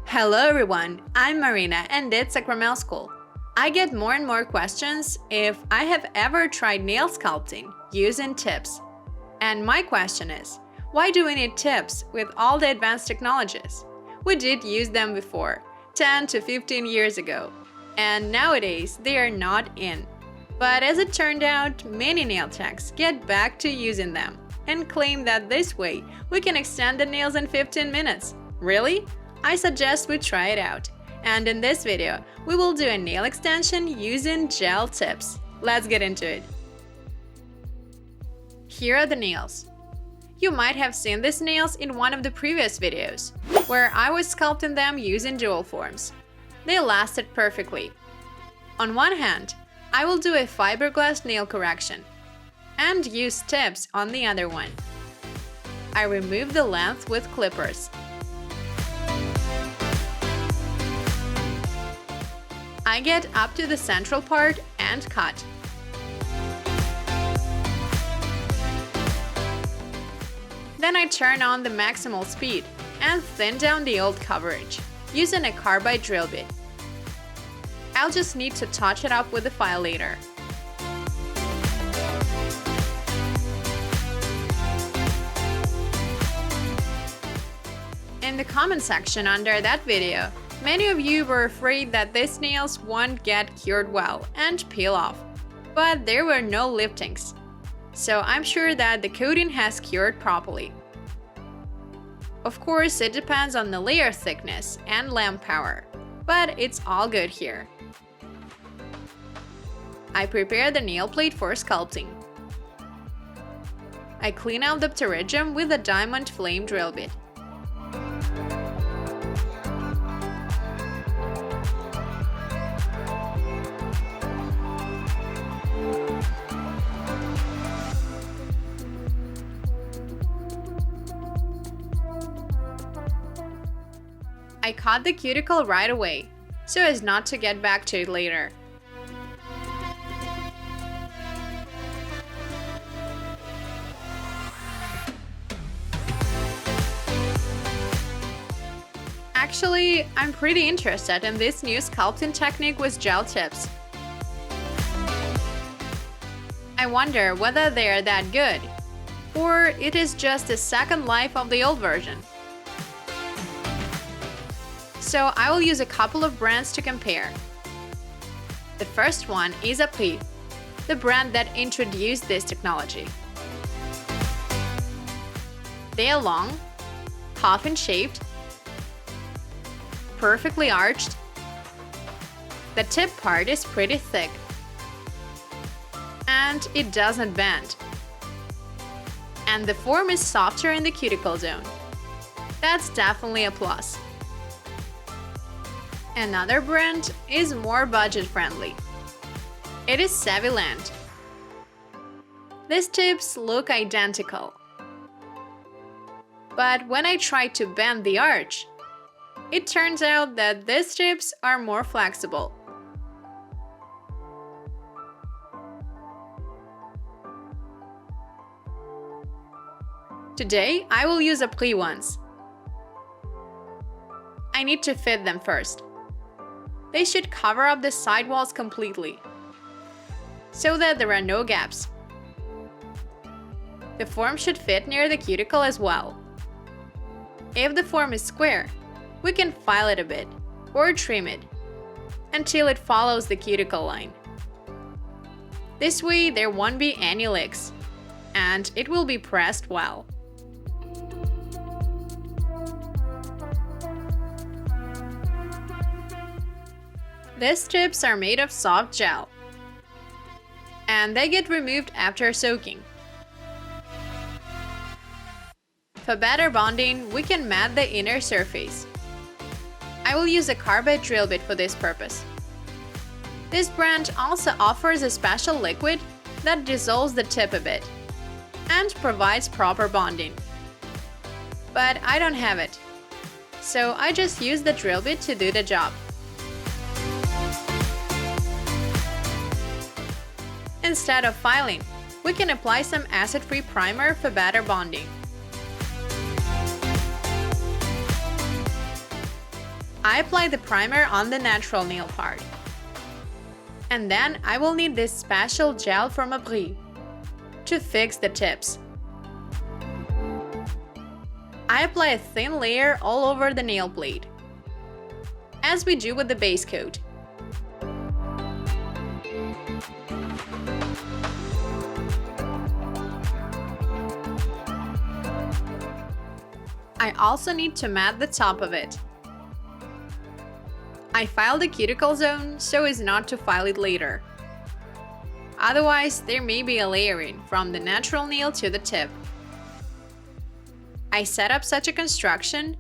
Hello everyone, I'm Marina and it's Sakramel School. I get more and more questions if I have ever tried nail sculpting using tips. And my question is, why do we need tips with all the advanced technologies? We did use them before, 10 to 15 years ago, and nowadays they are not in. But as it turned out, many nail techs get back to using them and claim that this way we can extend the nails in 15 minutes. Really? I suggest we try it out. And in this video, we will do a nail extension using gel tips. Let's get into it. Here are the nails. You might have seen these nails in one of the previous videos, where I was sculpting them using dual forms. They lasted perfectly. On one hand, I will do a fiberglass nail correction and use tips on the other one. I remove the length with clippers. I get up to the central part and cut. Then I turn on the maximal speed and thin down the old coverage using a carbide drill bit. I'll just need to touch it up with the file later. In the comment section under that video, many of you were afraid that these nails won't get cured well and peel off, but there were no liftings, so I'm sure that the coating has cured properly. Of course, it depends on the layer thickness and lamp power, but it's all good here. I prepare the nail plate for sculpting. I clean out the pterygium with a diamond flame drill bit. I cut the cuticle right away, so as not to get back to it later. Actually, I'm pretty interested in this new sculpting technique with gel tips. I wonder whether they're that good, or it is just a second life of the old version. So I will use a couple of brands to compare. The first one is Apri, the brand that introduced this technology. They are long, coffin-shaped, perfectly arched. The tip part is pretty thick, and it doesn't bend. And the form is softer in the cuticle zone. That's definitely a plus. Another brand is more budget-friendly. It is Saviland. These tips look identical. But when I try to bend the arch, it turns out that these tips are more flexible. Today, I will use Apri ones. I need to fit them first. They should cover up the side walls completely, so that there are no gaps. The form should fit near the cuticle as well. If the form is square, we can file it a bit, or trim it, until it follows the cuticle line. This way there won't be any leaks, and it will be pressed well. These tips are made of soft gel, and they get removed after soaking. For better bonding, we can mat the inner surface. I will use a carbide drill bit for this purpose. This brand also offers a special liquid that dissolves the tip a bit and provides proper bonding. But I don't have it, so I just use the drill bit to do the job. Instead of filing, we can apply some acid-free primer for better bonding. I apply the primer on the natural nail part. And then I will need this special gel from Apri to fix the tips. I apply a thin layer all over the nail plate, as we do with the base coat. I also need to mat the top of it. I file the cuticle zone so as not to file it later. Otherwise, there may be a layering from the natural nail to the tip. I set up such a construction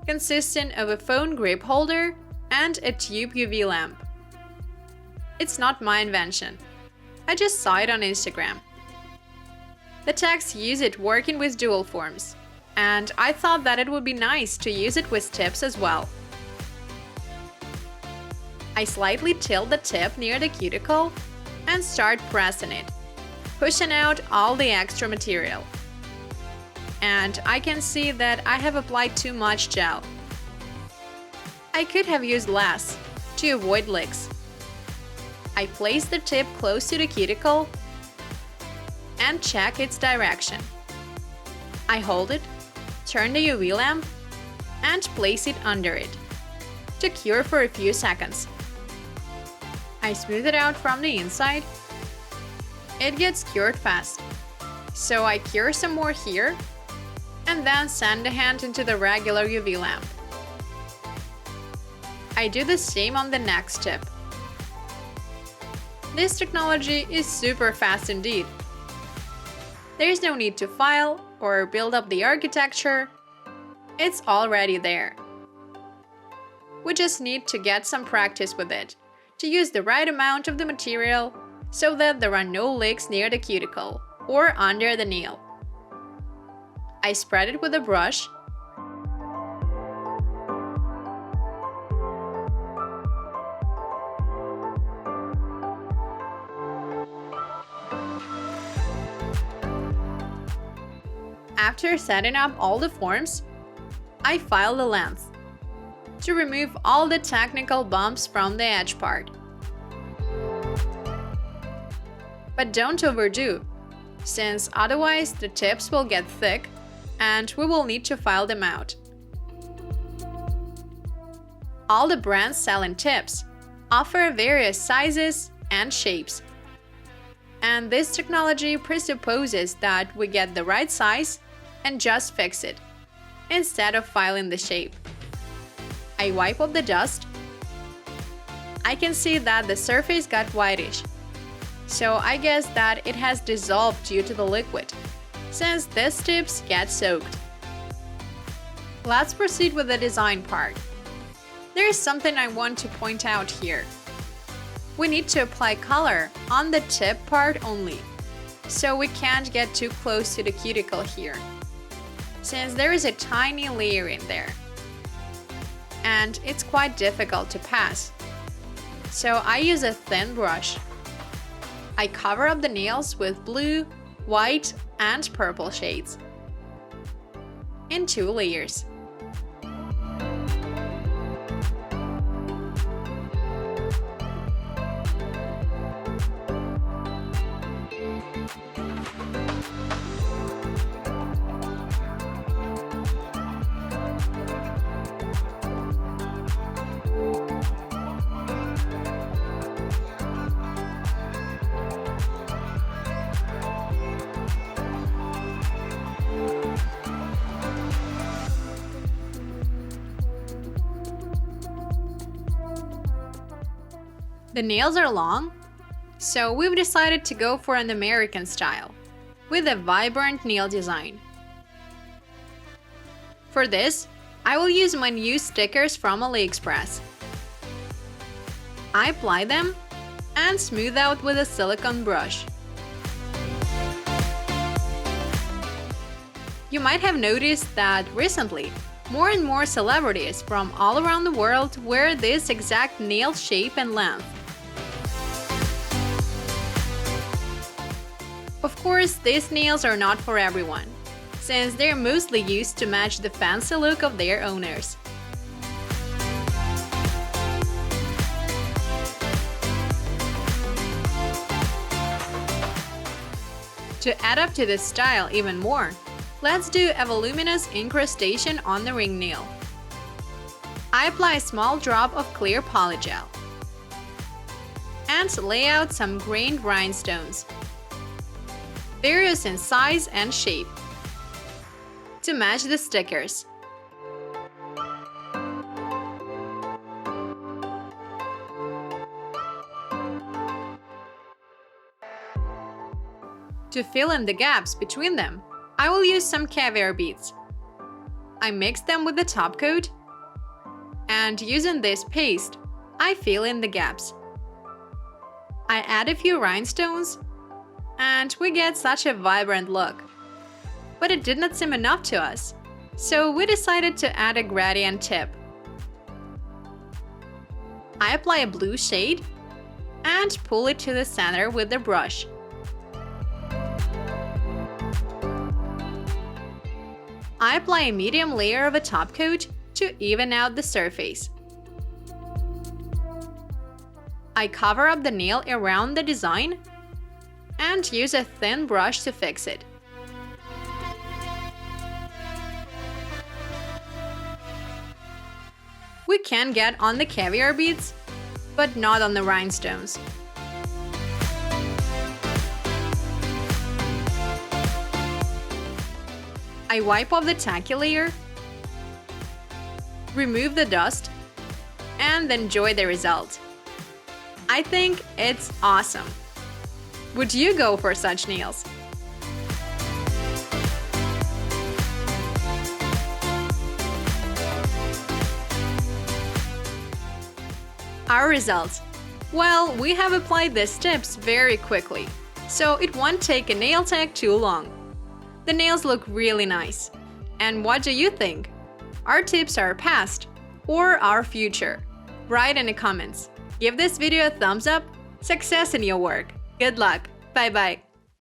consisting of a phone grip holder and a tube UV lamp. It's not my invention. I just saw it on Instagram. The techs use it working with dual forms, and I thought that it would be nice to use it with tips as well. I slightly tilt the tip near the cuticle and start pressing it, pushing out all the extra material. And I can see that I have applied too much gel. I could have used less to avoid leaks. I place the tip close to the cuticle and check its direction. I hold it, turn the UV lamp, and place it under it to cure for a few seconds. I smooth it out from the inside. It gets cured fast, so I cure some more here and then send the hand into the regular UV lamp. I do the same on the next tip. This technology is super fast indeed. There's no need to file or build up the architecture. It's already there. We just need to get some practice with it, to use the right amount of the material so that there are no leaks near the cuticle or under the nail. I spread it with a brush. After setting up all the forms, I file the length to remove all the technical bumps from the edge part. But don't overdo, since otherwise the tips will get thick and we will need to file them out. All the brands selling tips offer various sizes and shapes. And this technology presupposes that we get the right size and just fix it, instead of filing the shape. I wipe off the dust. I can see that the surface got whitish, so I guess that it has dissolved due to the liquid, since these tips get soaked. Let's proceed with the design part. There is something I want to point out here. We need to apply color on the tip part only, so we can't get too close to the cuticle here, since there is a tiny layering there. And it's quite difficult to pass. So I use a thin brush. I cover up the nails with blue, white, and purple shades in 2 layers. The nails are long, so we've decided to go for an American style, with a vibrant nail design. For this, I will use my new stickers from AliExpress. I apply them and smooth out with a silicone brush. You might have noticed that recently, more and more celebrities from all around the world wear this exact nail shape and length. Of course, these nails are not for everyone, since they're mostly used to match the fancy look of their owners. To add up to this style even more, let's do a voluminous incrustation on the ring nail. I apply a small drop of clear polygel and lay out some grained rhinestones, various in size and shape, to match the stickers. To fill in the gaps between them, I will use some caviar beads. I mix them with the top coat, and using this paste, I fill in the gaps. I add a few rhinestones, and we get such a vibrant look. But it did not seem enough to us, so we decided to add a gradient tip. I apply a blue shade and pull it to the center with the brush. I apply a medium layer of a top coat to even out the surface. I cover up the nail around the design and use a thin brush to fix it. We can get on the caviar beads, but not on the rhinestones. I wipe off the tacky layer, remove the dust, and enjoy the result. I think it's awesome. Would you go for such nails? Our results. Well, we have applied these tips very quickly, so it won't take a nail tech too long. The nails look really nice. And what do you think? Our tips are past or our future? Write in the comments. Give this video a thumbs up. Success in your work. Good luck. Bye bye.